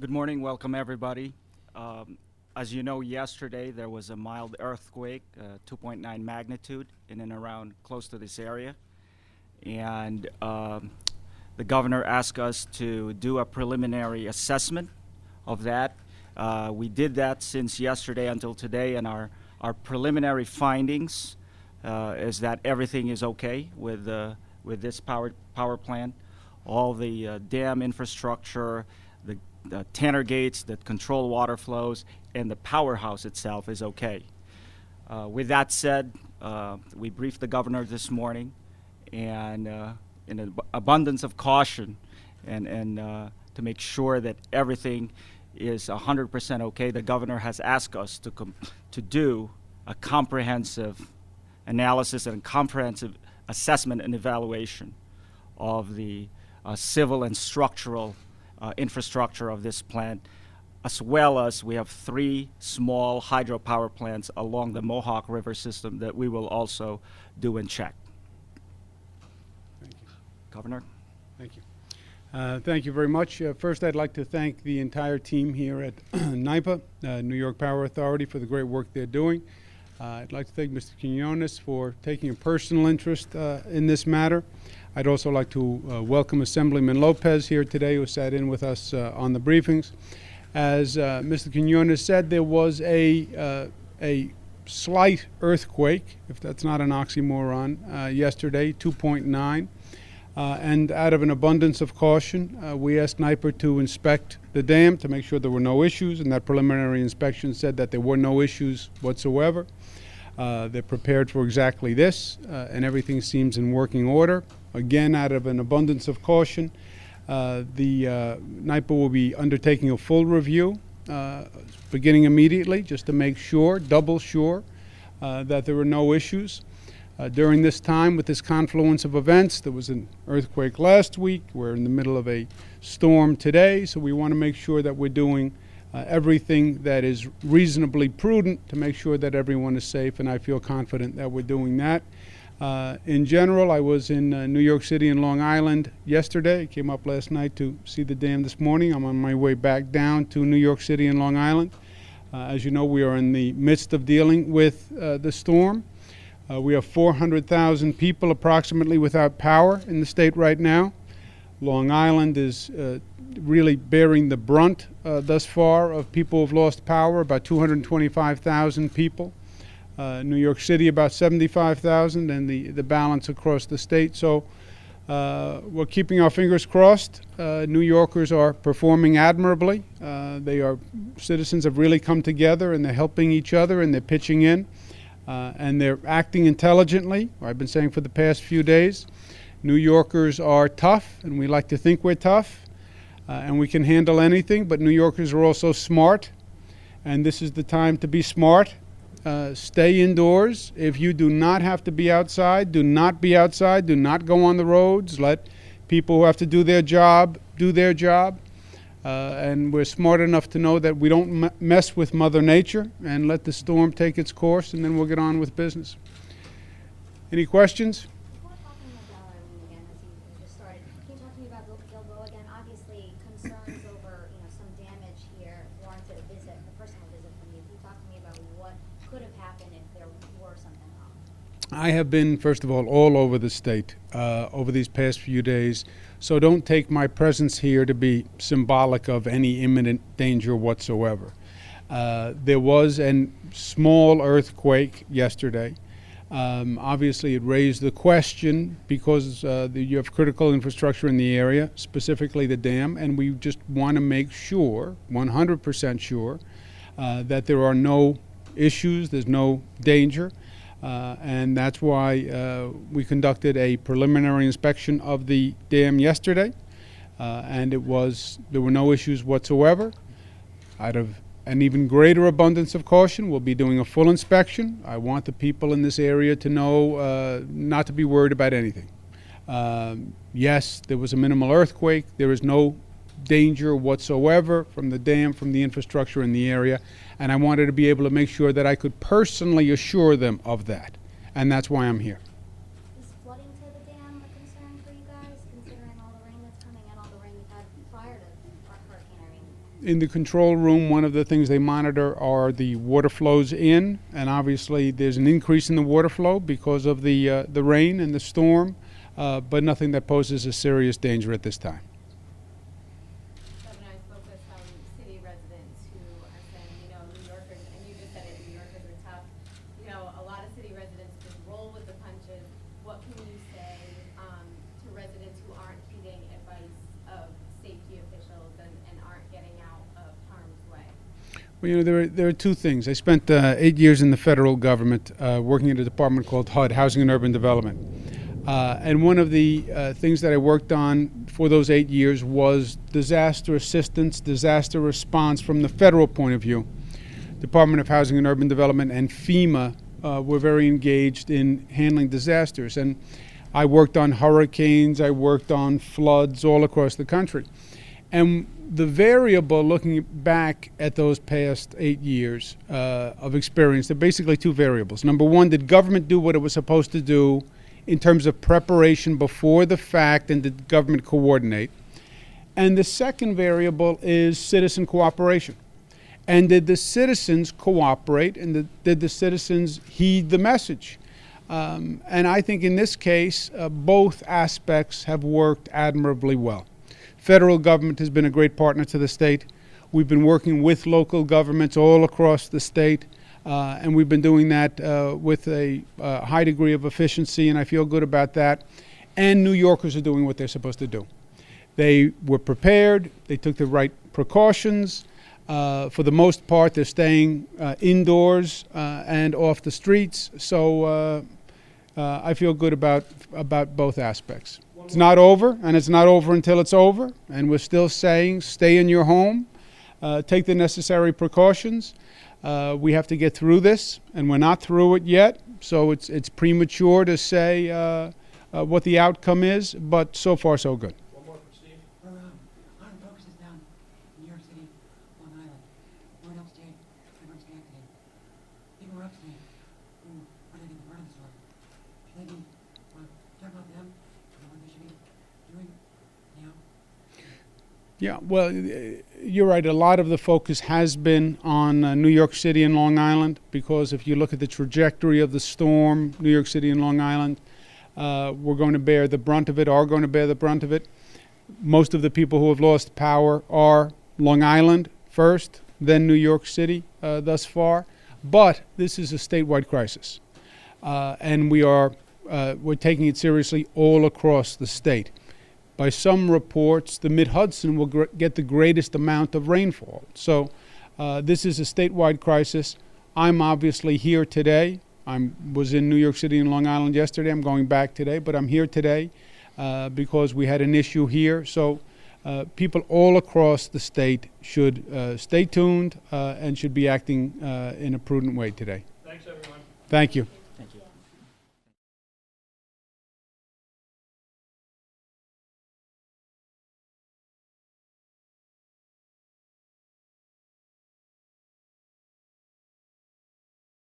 Good morning, welcome everybody. As you know, yesterday there was a mild earthquake, 2.9 magnitude in and around close to this area. And the governor asked us to do a preliminary assessment of that. We did that since yesterday until today, and our preliminary findings is that everything is okay with this power plant. All the dam infrastructure, the Tanner gates that control water flows, and the powerhouse itself is okay. With that said, we briefed the governor this morning, and in an abundance of caution and to make sure that everything is 100% okay, the governor has asked us to do a comprehensive analysis and comprehensive assessment and evaluation of the civil and structural infrastructure of this plant, as well as we have 3 small hydropower plants along the Mohawk River system that we will also do and check. Thank you. Governor? Thank you. Thank you very much. First, I'd like to thank the entire team here at NYPA, New York Power Authority, for the great work they're doing. I'd like to thank Mr. Quinones for taking a personal interest in this matter. I'd also like to welcome Assemblyman Lopez here today, who sat in with us on the briefings. As Mr. Quinones said, there was a slight earthquake, if that's not an oxymoron, yesterday, 2.9. And out of an abundance of caution, we asked NYPA to inspect the dam to make sure there were no issues, and that preliminary inspection said that there were no issues whatsoever. They're prepared for exactly this, and everything seems in working order. Again, out of an abundance of caution, NYPA will be undertaking a full review beginning immediately, just to make sure, double sure, that there were no issues. During this time, with this confluence of events, there was an earthquake last week. We're in the middle of a storm today, so we want to make sure that we're doing everything that is reasonably prudent to make sure that everyone is safe, and I feel confident that we're doing that. In general, I was in New York City and Long Island yesterday. I came up last night to see the dam this morning. I'm on my way back down to New York City and Long Island. As you know, we are in the midst of dealing with the storm. We have 400,000 people approximately without power in the state right now. Long Island is really bearing the brunt thus far of people who have lost power, about 225,000 people. New York City about 75,000, and the balance across the state. So we're keeping our fingers crossed. New Yorkers are performing admirably. Citizens have really come together, and they're helping each other, and they're pitching in. And they're acting intelligently. I've been saying for the past few days, New Yorkers are tough, and we like to think we're tough, and we can handle anything, but New Yorkers are also smart, and this is the time to be smart. Stay indoors. If you do not have to be outside, do not be outside. Do not go on the roads. Let people who have to do their job do their job. And we're smart enough to know that we don't mess with Mother Nature, and let the storm take its course, and then we'll get on with business. Any questions? Before talking about again, as you just started, can you talk to me about Gilboa again? Obviously, concerns over some damage here warranted a visit, a personal visit from you. Can you talk to me about what could have happened if there were something wrong? I have been, first of all over the state over these past few days. So don't take my presence here to be symbolic of any imminent danger whatsoever. There was a small earthquake yesterday. Obviously, it raised the question because you have critical infrastructure in the area, specifically the dam, and we just want to make sure, 100% sure, that there are no issues, there's no danger. And that's why we conducted a preliminary inspection of the dam yesterday, and there were no issues whatsoever. Out of an even greater abundance of caution, we'll be doing a full inspection. I want the people in this area to know not to be worried about anything. Yes, there was a minimal earthquake. There is no danger whatsoever from the dam, from the infrastructure in the area, and I wanted to be able to make sure that I could personally assure them of that, and that's why I'm here. Is flooding to the dam a concern for you guys, considering all the rain that's coming and all the rain we've had prior to Hurricane Irene? In the control room, one of the things they monitor are the water flows in, and obviously there's an increase in the water flow because of the rain and the storm, but nothing that poses a serious danger at this time. Governor, I spoke with some city residents who are saying, New Yorkers, and you just said it, New Yorkers are tough. A lot of city residents just roll with the punches. What can you say to residents who aren't heeding advice of safety officials and aren't getting out of harm's way? Well, there are two things. I spent 8 years in the federal government working in a department called HUD, Housing and Urban Development. And one of the things that I worked on for those 8 years was disaster assistance, disaster response from the federal point of view. Department of Housing and Urban Development and FEMA were very engaged in handling disasters. And I worked on hurricanes, I worked on floods all across the country. And the variable, looking back at those past 8 years of experience, there are basically two variables. Number one, did government do what it was supposed to do in terms of preparation before the fact, and did government coordinate? And the second variable is citizen cooperation. And did the citizens cooperate, and did the citizens heed the message? And I think in this case, both aspects have worked admirably well. Federal government has been a great partner to the state. We've been working with local governments all across the state, and we've been doing that with a high degree of efficiency, and I feel good about that. And New Yorkers are doing what they're supposed to do. They were prepared. They took the right precautions. For the most part, they're staying indoors and off the streets. So I feel good about both aspects. It's not over, and it's not over until it's over. And we're still saying, stay in your home, take the necessary precautions. We have to get through this, and we're not through it yet. So it's premature to say what the outcome is, but so far so good. One more for Steve. Our focus is down in New York City, Long Island. We're in upstate, and we're upstate today. People are upstate who are living in the burden store. Should they be talking about them and what they should be doing now? Yeah, well, you're right. A lot of the focus has been on New York City and Long Island, because if you look at the trajectory of the storm, New York City and Long Island, we're going to bear the brunt of it, are going to bear the brunt of it. Most of the people who have lost power are Long Island first, then New York City thus far. But this is a statewide crisis, and we're taking it seriously all across the state. By some reports, the Mid-Hudson will get the greatest amount of rainfall. So this is a statewide crisis. I'm obviously here today. I was in New York City and Long Island yesterday. I'm going back today, but I'm here today because we had an issue here. So people all across the state should stay tuned and should be acting in a prudent way today. Thanks, everyone. Thank you.